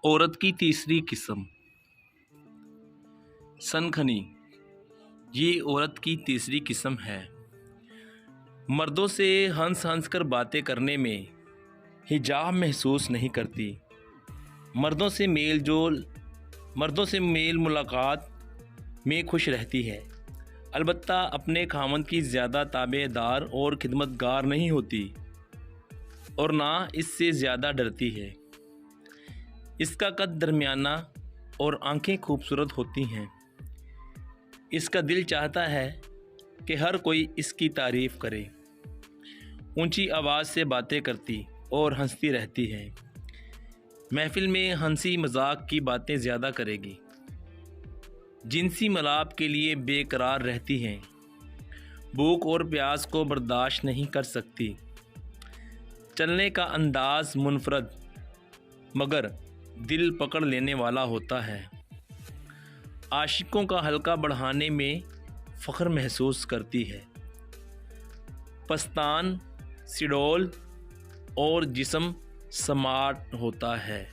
औरत की तीसरी किस्म सनखनी। ये औरत की तीसरी किस्म है। मर्दों से हंस हंस कर बातें करने में हिजाब महसूस नहीं करती। मर्दों से मेल मुलाकात में खुश रहती है, अलबत्ता अपने खामद की ज़्यादा ताबेदार और खिदमतगार नहीं होती और ना इससे ज़्यादा डरती है। इसका कद दरमियाना और आंखें खूबसूरत होती हैं। इसका दिल चाहता है कि हर कोई इसकी तारीफ़ करे। ऊंची आवाज़ से बातें करती और हंसती रहती है। महफिल में हंसी मजाक की बातें ज़्यादा करेगी। जिनसी मलाप के लिए बेकरार रहती हैं। भूख और प्यास को बर्दाश्त नहीं कर सकती। चलने का अंदाज मुनफरद मगर दिल पकड़ लेने वाला होता है। आशिकों का हल्का बढ़ाने में फ़ख्र महसूस करती है। पस्तान, सिडोल और जिस्म स्मार्ट होता है।